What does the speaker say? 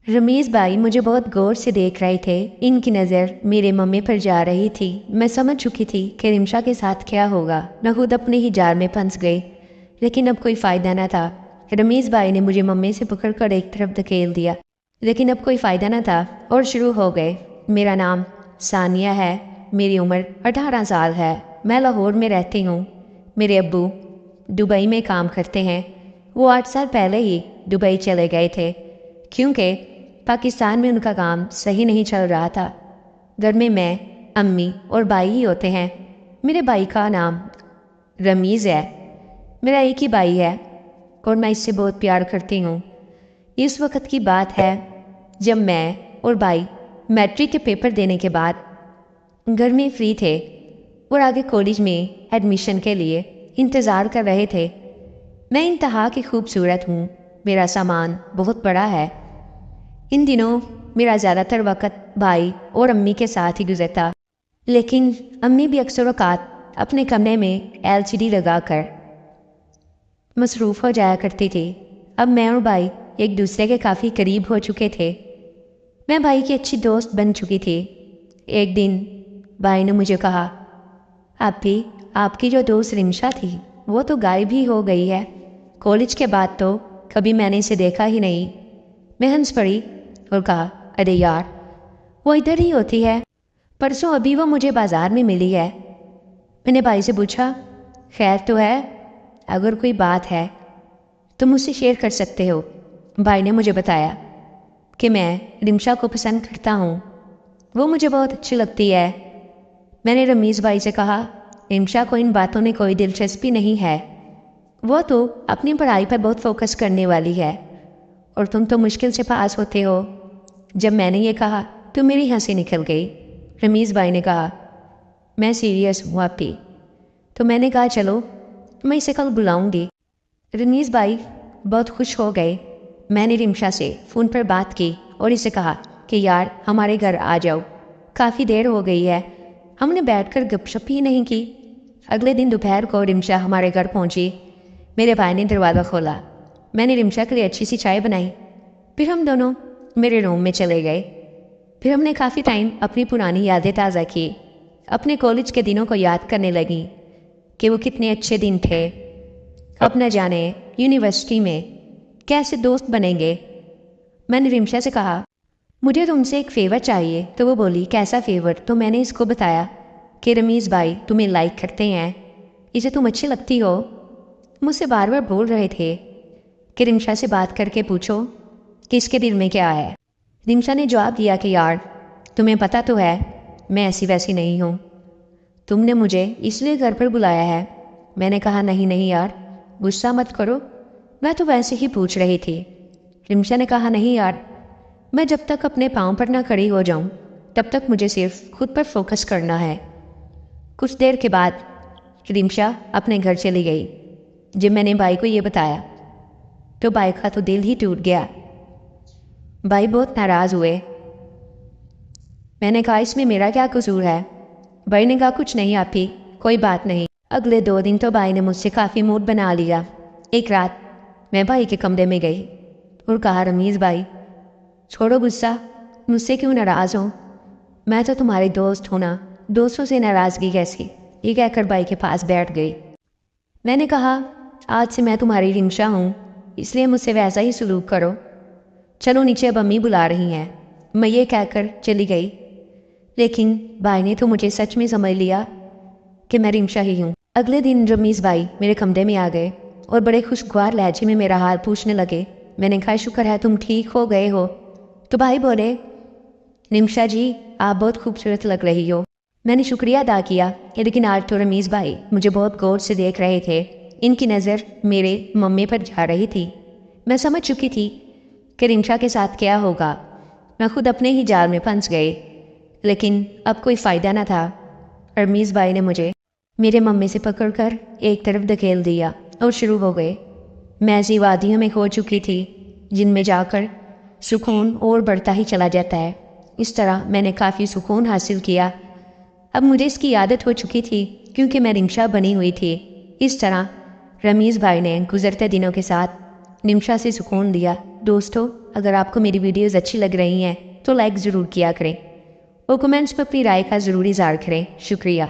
रमीज़ भाई मुझे बहुत गौर से देख रहे थे। इनकी नज़र मेरे मम्मी पर जा रही थी। मैं समझ चुकी थी कि रिमशा के साथ क्या होगा। मैं खुद अपने ही जाल में फंस गई, लेकिन अब कोई फ़ायदा न था। रमीज़ भाई ने मुझे मम्मी से पकड़कर एक तरफ धकेल दिया, लेकिन अब कोई फ़ायदा न था और शुरू हो गए। मेरा नाम सानिया है, मेरी उम्र 18 साल है, मैं लाहौर में रहती हूँ। मेरे अब्बू दुबई में काम करते हैं। वो 8 साल पहले ही दुबई चले गए थे, क्योंकि पाकिस्तान में उनका काम सही नहीं चल रहा था। घर में मैं, अम्मी और भाई ही होते हैं। मेरे भाई का नाम रमीज़ है। मेरा एक ही भाई है और मैं इससे बहुत प्यार करती हूँ। इस वक्त की बात है जब मैं और भाई मैट्रिक के पेपर देने के बाद घर में फ्री थे और आगे कॉलेज में एडमिशन के लिए इंतज़ार कर रहे थे। मैं इंतहा की खूबसूरत हूँ। मेरा सामान बहुत बड़ा है। इन दिनों मेरा ज़्यादातर वक्त भाई और अम्मी के साथ ही गुजरता, लेकिन अम्मी भी अक्सर औक़ात अपने कमरे में एलसीडी लगाकर मसरूफ़ हो जाया करती थी। अब मैं और भाई एक दूसरे के काफ़ी करीब हो चुके थे। मैं भाई की अच्छी दोस्त बन चुकी थी। एक दिन भाई ने मुझे कहा, "आपी, आपकी जो दोस्त रिमशा थी वो तो गायब ही हो गई है। कॉलेज के बाद तो कभी मैंने इसे देखा ही नहीं।" मैं हंस पड़ी और कहा, "अरे यार, वो इधर ही होती है। परसों अभी वो मुझे बाज़ार में मिली है।" मैंने भाई से पूछा, "खैर तो है? अगर कोई बात है तो मुझसे शेयर कर सकते हो।" भाई ने मुझे बताया कि मैं रिमशा को पसंद करता हूँ। वो मुझे बहुत अच्छी लगती है। मैंने रमीज़ भाई से कहा, "रिमशा को इन बातों में कोई दिलचस्पी नहीं है। वो तो अपनी पढ़ाई पर बहुत फोकस करने वाली है और तुम तो मुश्किल से पास होते हो।" जब मैंने ये कहा तो मेरी हंसी निकल गई। रमीज़ भाई ने कहा, "मैं सीरियस हूँ आपी।" तो मैंने कहा, "चलो, मैं इसे कल बुलाऊंगी।" रमीज़ भाई बहुत खुश हो गए। मैंने रिमशा से फ़ोन पर बात की और इसे कहा कि यार हमारे घर आ जाओ, काफ़ी देर हो गई है, हमने बैठकर गपशप ही नहीं की। अगले दिन दोपहर को रिमशा हमारे घर पहुंची। मेरे भाई ने दरवाज़ा खोला। मैंने रिमशा के लिए अच्छी सी चाय बनाई। फिर हम दोनों मेरे रूम में चले गए। फिर हमने काफ़ी टाइम अपनी पुरानी यादें ताज़ा की। अपने कॉलेज के दिनों को याद करने लगी कि वो कितने अच्छे दिन थे। अब न जाने यूनिवर्सिटी में कैसे दोस्त बनेंगे। मैंने रिमशा से कहा, "मुझे तुमसे एक फ़ेवर चाहिए।" तो वो बोली, "कैसा फ़ेवर?" तो मैंने इसको बताया कि रमीज़ भाई तुम्हें लाइक करते हैं, इसे तुम अच्छी लगती हो। मुझसे बार बार बोल रहे थे कि रिमशा से बात करके पूछो कि इसके दिल में क्या है। रिमशा ने जवाब दिया कि यार तुम्हें पता तो है मैं ऐसी वैसी नहीं हूँ, तुमने मुझे इसलिए घर पर बुलाया है। मैंने कहा, "नहीं नहीं यार, गुस्सा मत करो, मैं तो वैसे ही पूछ रही थी।" रिमशा ने कहा, "नहीं यार, मैं जब तक अपने पाँव पर ना खड़ी हो जाऊं तब तक मुझे सिर्फ खुद पर फोकस करना है।" कुछ देर के बाद रिमशा अपने घर चली गई। जब मैंने भाई को ये बताया तो भाई का तो दिल ही टूट गया। भाई बहुत नाराज़ हुए। मैंने कहा, "इसमें मेरा क्या कसूर है?" भाई ने कहा, "कुछ नहीं आपी, कोई बात नहीं।" अगले 2 दिन तो भाई ने मुझसे काफ़ी मूड बना लिया। एक रात मैं भाई के कमरे में गई और कहा, "रमीज़ भाई, छोड़ो गुस्सा, मुझसे क्यों नाराज़ हो? मैं तो तुम्हारी दोस्त हूँ ना, दोस्तों से नाराज़गी कैसी?" ये कहकर भाई के पास बैठ गई। मैंने कहा, "आज से मैं तुम्हारी रिमशा हूँ, इसलिए मुझसे वैसा ही सलूक करो। चलो नीचे, अब अम्मी बुला रही हैं।" मैं ये कहकर चली गई, लेकिन भाई ने तो मुझे सच में समझ लिया कि मैं रिमशा ही हूँ। अगले दिन रमीज़ भाई मेरे कमरे में आ गए और बड़े खुशगवार लहजे में मेरा हाल पूछने लगे। मैंने कहा, "शुक्र है तुम ठीक हो गए हो।" तो भाई बोले, "रिमशा जी, आप बहुत खूबसूरत लग रही हो।" मैंने शुक्रिया अदा किया, लेकिन आज तो रमीज़ भाई मुझे बहुत गौर से देख रहे थे। इनकी नज़र मेरे मम्मी पर जा रही थी। मैं समझ चुकी थी कि रिमशा के साथ क्या होगा। मैं खुद अपने ही जाल में फंस गई, लेकिन अब कोई फ़ायदा न था। रमीज़ भाई ने मुझे मेरे मम्मी से पकड़कर एक तरफ धकेल दिया और शुरू हो गए। मैं ऐसी वादियों में खो चुकी थी जिनमें जाकर सुकून और बढ़ता ही चला जाता है। इस तरह मैंने काफ़ी सुकून हासिल किया। अब मुझे इसकी आदत हो चुकी थी क्योंकि मैं रिमशा बनी हुई थी। इस तरह रमीज़ भाई ने गुज़रते दिनों के साथ रिमशा से सुकून दिया। دوستو اگر آپ کو میری ویڈیوز اچھی لگ رہی ہیں تو لائک ضرور کیا کریں اور کمنٹس پر اپنی رائے کا ضرور اظہار کریں. شکریہ.